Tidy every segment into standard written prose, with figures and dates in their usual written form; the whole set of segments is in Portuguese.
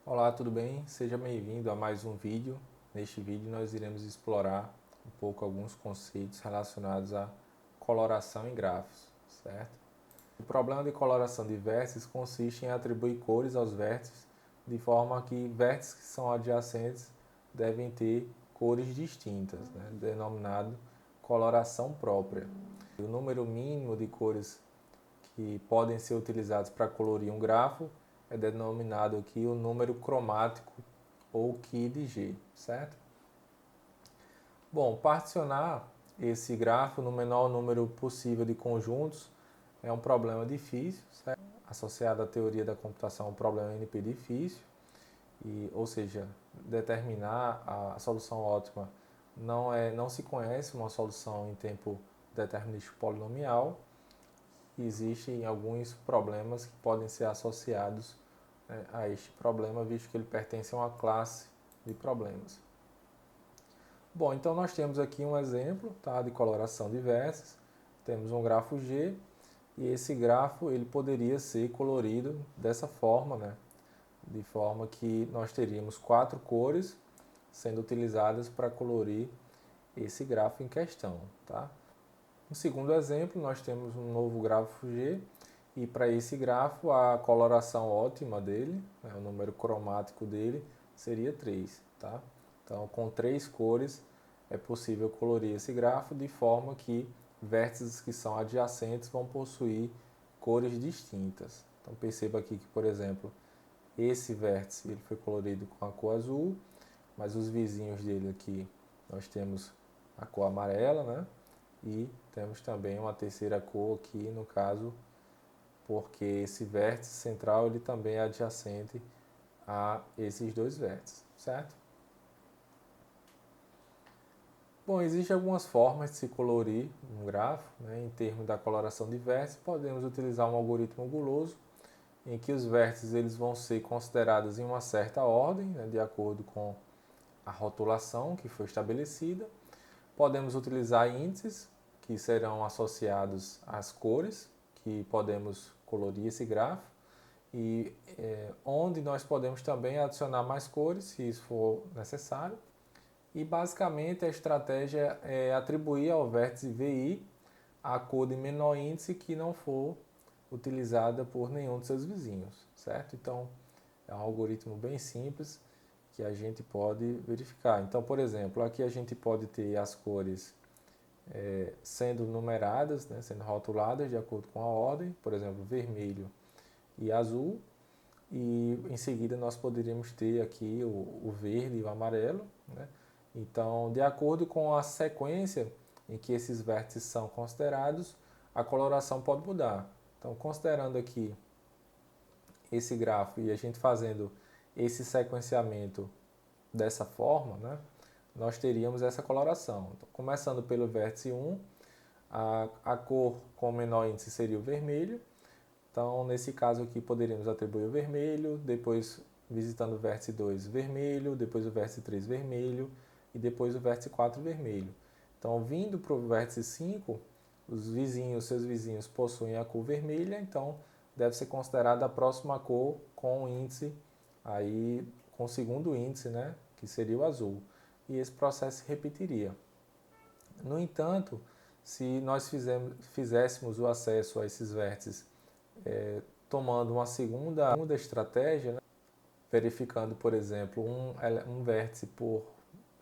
Olá, tudo bem? Seja bem-vindo a mais um vídeo. Neste vídeo nós iremos explorar um pouco alguns conceitos relacionados à coloração em grafos, certo? O problema de coloração de vértices consiste em atribuir cores aos vértices de forma que vértices que são adjacentes devem ter cores distintas, denominado coloração própria. O número mínimo de cores que podem ser utilizados para colorir um grafo é denominado aqui o número cromático ou Ki de G, certo? Bom, particionar esse grafo no menor número possível de conjuntos é um problema difícil, certo? Associado à teoria da computação, um problema NP difícil, ou seja, determinar a solução ótima não se conhece uma solução em tempo determinístico polinomial. Existem alguns problemas que podem ser associados a este problema, visto que ele pertence a uma classe de problemas. Bom, então nós temos aqui um exemplo, tá, de coloração de vértices. Temos um grafo G e esse grafo ele poderia ser colorido dessa forma, de forma que nós teríamos 4 cores sendo utilizadas para colorir esse grafo em questão. Tá? No segundo exemplo, nós temos um novo grafo G e para esse grafo a coloração ótima dele, o número cromático dele, seria 3. Tá? Então, com 3 cores é possível colorir esse grafo de forma que vértices que são adjacentes vão possuir cores distintas. Então, perceba aqui que, por exemplo, esse vértice ele foi colorido com a cor azul, mas os vizinhos dele aqui nós temos a cor amarela, e temos também uma terceira cor aqui, no caso, porque esse vértice central ele também é adjacente a esses dois vértices, certo? Bom, existem algumas formas de se colorir um grafo, em termos da coloração de vértices. Podemos utilizar um algoritmo guloso, em que os vértices eles vão ser considerados em uma certa ordem, de acordo com a rotulação que foi estabelecida. Podemos utilizar índices, que serão associados às cores, que podemos colorir esse grafo, e onde nós podemos também adicionar mais cores, se isso for necessário. E basicamente a estratégia é atribuir ao vértice VI a cor de menor índice que não for utilizada por nenhum de seus vizinhos, certo? Então é um algoritmo bem simples que a gente pode verificar. Então, por exemplo, aqui a gente pode ter as cores sendo numeradas, sendo rotuladas de acordo com a ordem, por exemplo, vermelho e azul, e em seguida nós poderíamos ter aqui o verde e o amarelo. Então, de acordo com a sequência em que esses vértices são considerados, a coloração pode mudar. Então, considerando aqui esse grafo e a gente fazendo esse sequenciamento dessa forma, nós teríamos essa coloração. Então, começando pelo vértice 1, a cor com menor índice seria o vermelho. Então, nesse caso aqui, poderíamos atribuir o vermelho, depois visitando o vértice 2, vermelho, depois o vértice 3, vermelho, e depois o vértice 4, vermelho. Então, vindo para o vértice 5, seus vizinhos possuem a cor vermelha, então deve ser considerada a próxima cor com índice, aí, com o segundo índice, que seria o azul. E esse processo se repetiria. No entanto, se nós fizéssemos o acesso a esses vértices tomando uma segunda estratégia, verificando, por exemplo, um vértice por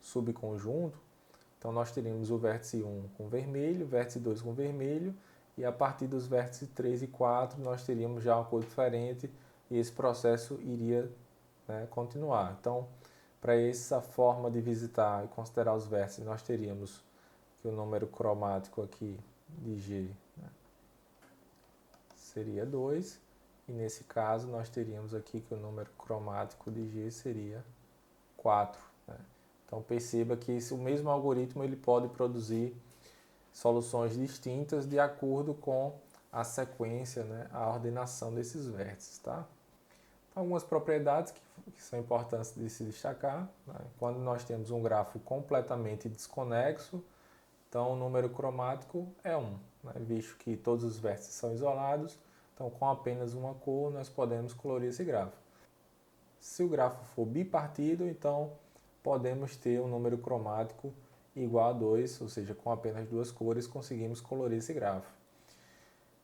subconjunto, então nós teríamos o vértice 1 com vermelho, o vértice 2 com vermelho, e a partir dos vértices 3 e 4 nós teríamos já uma cor diferente e esse processo iria continuar. Então, para essa forma de visitar e considerar os vértices, nós teríamos que o número cromático aqui de G seria 2, e nesse caso nós teríamos aqui que o número cromático de G seria 4. Então perceba que o mesmo algoritmo ele pode produzir soluções distintas de acordo com a sequência, a ordenação desses vértices. Tá? Algumas propriedades que são importantes de se destacar. Quando nós temos um grafo completamente desconexo, então o número cromático é 1, visto que todos os vértices são isolados, então com apenas uma cor nós podemos colorir esse grafo. Se o grafo for bipartido, então podemos ter um número cromático igual a 2, ou seja, com apenas duas cores conseguimos colorir esse grafo.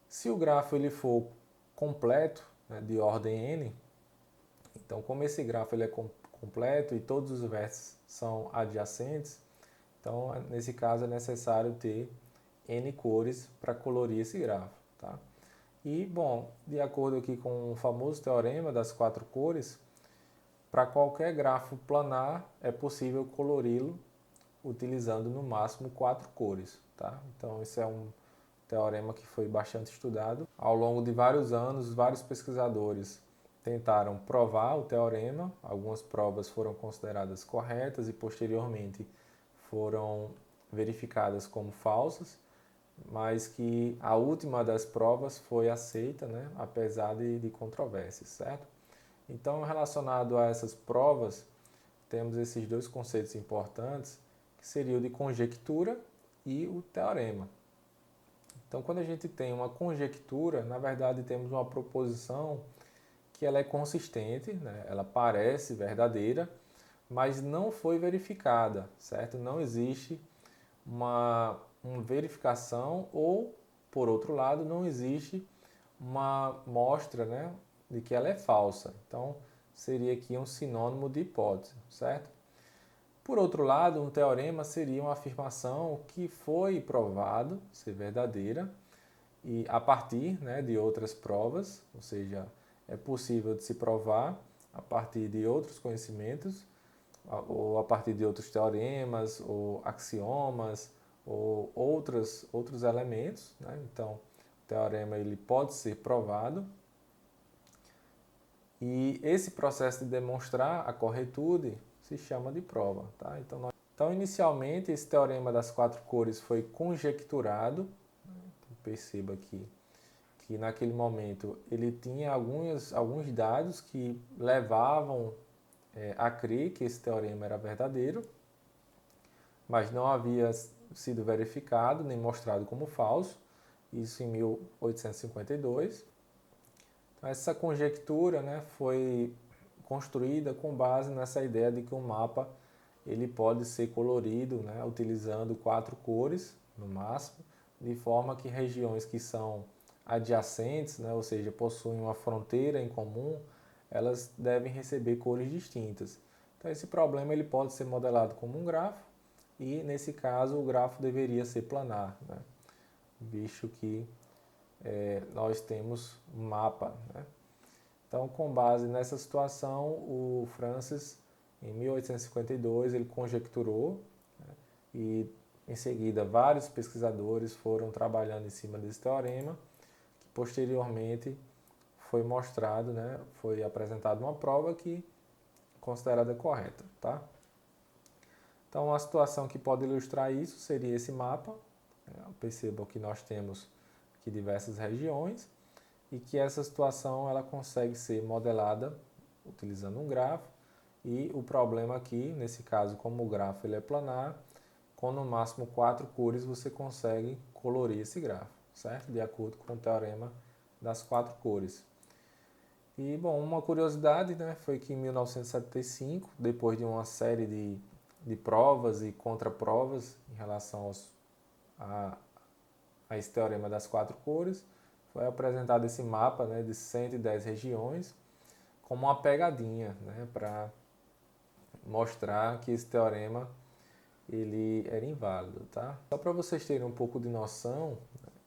Se o grafo ele for completo, né, de ordem n, então como esse grafo ele é completo e todos os vértices são adjacentes, então nesse caso é necessário ter n cores para colorir esse grafo. Tá? E, bom, de acordo aqui com o famoso teorema das quatro cores, para qualquer grafo planar é possível colori-lo utilizando no máximo quatro cores. Tá? Então esse é um teorema que foi bastante estudado. Ao longo de vários anos, vários pesquisadores tentaram provar o teorema, algumas provas foram consideradas corretas e posteriormente foram verificadas como falsas, mas que a última das provas foi aceita, né, apesar de controvérsias, certo? Então, relacionado a essas provas, temos esses dois conceitos importantes, que seria o de conjectura e o teorema. Então, quando a gente tem uma conjectura, na verdade temos uma proposição que ela é consistente, né? Ela parece verdadeira, mas não foi verificada, certo? Não existe uma verificação ou, por outro lado, não existe uma mostra, né, de que ela é falsa. Então, seria aqui um sinônimo de hipótese, certo? Por outro lado, um teorema seria uma afirmação que foi provado ser verdadeira e a partir, né, de outras provas, ou seja, é possível de se provar a partir de outros conhecimentos ou a partir de outros teoremas ou axiomas ou outros elementos, né? Então, o teorema ele pode ser provado e esse processo de demonstrar a corretude se chama de prova. Tá? Então, inicialmente, esse teorema das quatro cores foi conjecturado. Perceba aqui que naquele momento ele tinha alguns dados que levavam a crer que esse teorema era verdadeiro, mas não havia sido verificado nem mostrado como falso, isso em 1852. Então, essa conjectura, né, foi construída com base nessa ideia de que um mapa ele pode ser colorido, né, utilizando quatro cores no máximo, de forma que regiões que são adjacentes, né, ou seja, possuem uma fronteira em comum, elas devem receber cores distintas. Então esse problema ele pode ser modelado como um grafo e nesse caso o grafo deveria ser planar, né, visto que nós temos um mapa, né? Então, com base nessa situação, o Francis, em 1852, ele conjecturou, né, e em seguida vários pesquisadores foram trabalhando em cima desse teorema, que posteriormente foi mostrado, né, foi apresentada uma prova que é considerada correta. Tá? Então, a situação que pode ilustrar isso seria esse mapa. Percebam que nós temos aqui diversas regiões e que essa situação ela consegue ser modelada utilizando um grafo e o problema aqui, nesse caso, como o grafo ele é planar, com no máximo quatro cores você consegue colorir esse grafo, certo? De acordo com o teorema das quatro cores. E, bom, uma curiosidade, né, foi que em 1975, depois de uma série de provas e contraprovas em relação a esse teorema das quatro cores, foi apresentado esse mapa, né, de 110 regiões como uma pegadinha, né, para mostrar que esse teorema ele era inválido. Tá? Só para vocês terem um pouco de noção,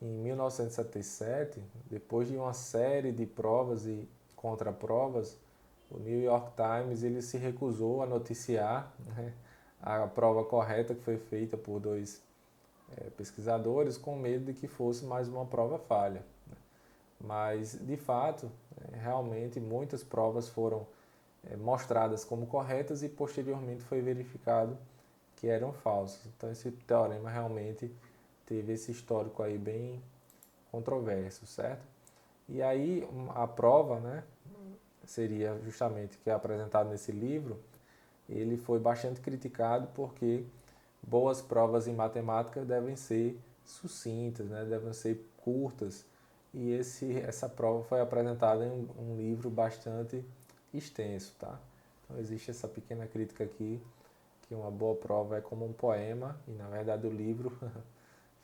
em 1977, depois de uma série de provas e contraprovas, o New York Times ele se recusou a noticiar, né, a prova correta que foi feita por dois pesquisadores com medo de que fosse mais uma prova falha. Mas, de fato, realmente muitas provas foram mostradas como corretas e posteriormente foi verificado que eram falsas. Então, esse teorema realmente teve esse histórico aí bem controverso, certo? E aí, a prova, né, seria justamente que é apresentado nesse livro, ele foi bastante criticado porque boas provas em matemática devem ser sucintas, né, devem ser curtas, e essa prova foi apresentada em um livro bastante extenso, tá? Então existe essa pequena crítica aqui, que uma boa prova é como um poema, e na verdade o livro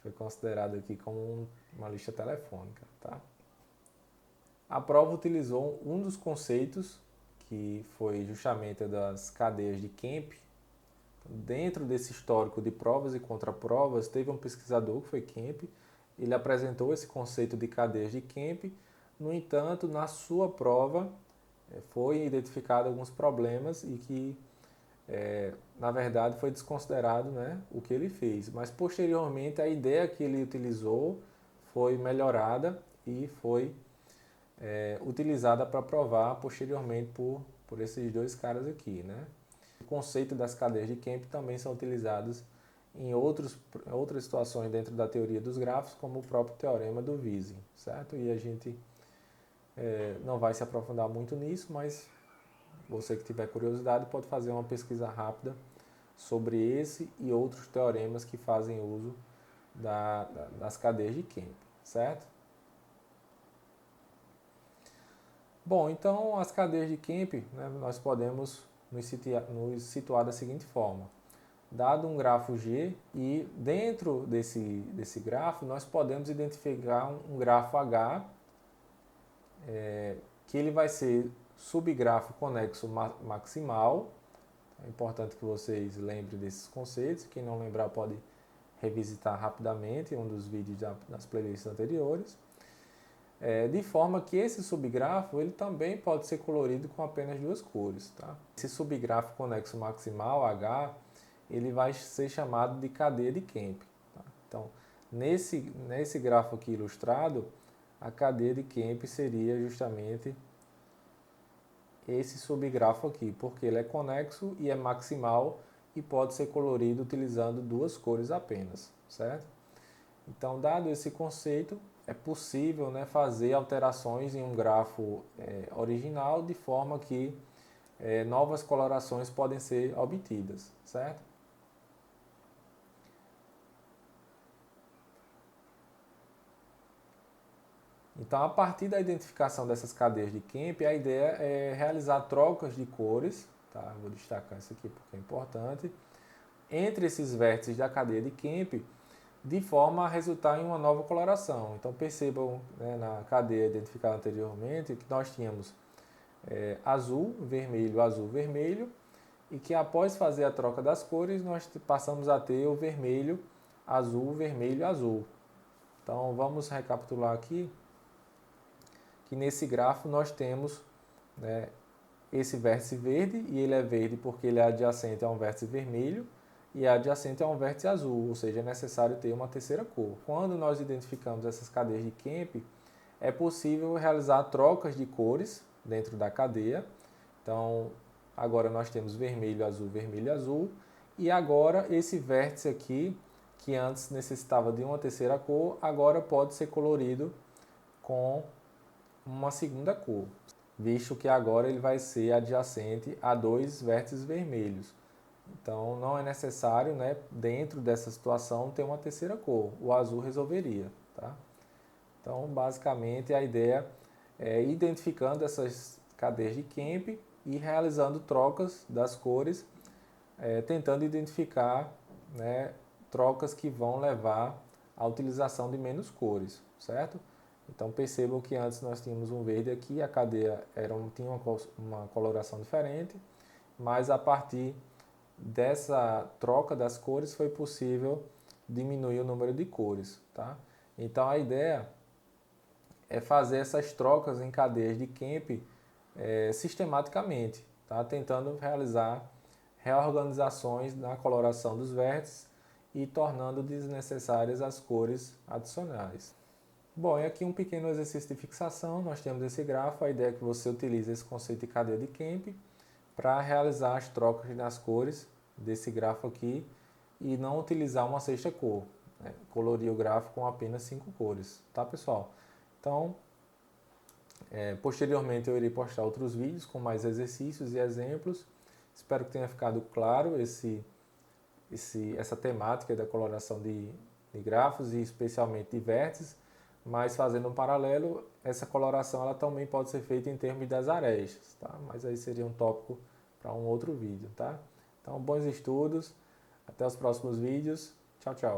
foi considerado aqui como uma lista telefônica, tá? A prova utilizou um dos conceitos, que foi justamente das cadeias de Kemp. Dentro desse histórico de provas e contraprovas, teve um pesquisador, que foi Kemp, ele apresentou esse conceito de cadeias de Kemp. No entanto, na sua prova, foi identificado alguns problemas e que, na verdade, foi desconsiderado, né, o que ele fez. Mas, posteriormente, a ideia que ele utilizou foi melhorada e foi utilizada para provar posteriormente por esses dois caras aqui, né? O conceito das cadeias de Kemp também são utilizados em outras situações dentro da teoria dos grafos, como o próprio teorema do Wisen, certo? E a gente não vai se aprofundar muito nisso, mas você que tiver curiosidade pode fazer uma pesquisa rápida sobre esse e outros teoremas que fazem uso das cadeias de Kemp, certo? Bom, então as cadeias de Kemp, né, nós podemos nos situar da seguinte forma. Dado um grafo G, e dentro desse grafo nós podemos identificar um grafo H, que ele vai ser subgrafo conexo maximal. É importante que vocês lembrem desses conceitos. Quem não lembrar pode revisitar rapidamente um dos vídeos das playlists anteriores. De forma que esse subgrafo ele também pode ser colorido com apenas duas cores. Tá? Esse subgrafo conexo maximal, H, ele vai ser chamado de cadeia de Kemp. Tá? Então, nesse grafo aqui ilustrado, a cadeia de Kemp seria justamente esse subgrafo aqui, porque ele é conexo e é maximal e pode ser colorido utilizando duas cores apenas, certo? Então, dado esse conceito, é possível, né, fazer alterações em um grafo original de forma que novas colorações podem ser obtidas, certo? Então, a partir da identificação dessas cadeias de Kemp, a ideia é realizar trocas de cores, tá? Vou destacar isso aqui porque é importante, entre esses vértices da cadeia de Kemp, de forma a resultar em uma nova coloração. Então percebam, né, na cadeia identificada anteriormente que nós tínhamos azul, vermelho, e que após fazer a troca das cores nós passamos a ter o vermelho, azul. Então vamos recapitular aqui que nesse grafo nós temos, né, esse vértice verde, e ele é verde porque ele é adjacente a um vértice vermelho, e é adjacente a um vértice azul, ou seja, é necessário ter uma terceira cor. Quando nós identificamos essas cadeias de Kemp, é possível realizar trocas de cores dentro da cadeia. Então, agora nós temos vermelho, azul, e agora esse vértice aqui, que antes necessitava de uma terceira cor, agora pode ser colorido com uma segunda cor, visto que agora ele vai ser adjacente a dois vértices vermelhos. Então não é necessário, né, dentro dessa situação ter uma terceira cor. O azul resolveria, tá? Então basicamente a ideia é identificando essas cadeias de Kemp e realizando trocas das cores, tentando identificar, né, trocas que vão levar à utilização de menos cores, certo? Então percebam que antes nós tínhamos um verde aqui, a cadeia tinha uma coloração diferente, mas a partir dessa troca das cores foi possível diminuir o número de cores, tá? Então a ideia é fazer essas trocas em cadeias de Kemp sistematicamente, tá? Tentando realizar reorganizações na coloração dos vértices e tornando desnecessárias as cores adicionais. Bom, e aqui um pequeno exercício de fixação. Nós temos esse grafo, a ideia é que você utilize esse conceito de cadeia de Kemp para realizar as trocas nas cores desse grafo aqui e não utilizar uma sexta cor, né? Colorir o grafo com apenas 5 cores, tá, pessoal? Então, posteriormente eu irei postar outros vídeos com mais exercícios e exemplos. Espero que tenha ficado claro essa temática da coloração de grafos e especialmente de vértices, mas fazendo um paralelo, essa coloração ela também pode ser feita em termos das arestas, tá? Mas aí seria um tópico para um outro vídeo, tá? Então, bons estudos, até os próximos vídeos, tchau, tchau!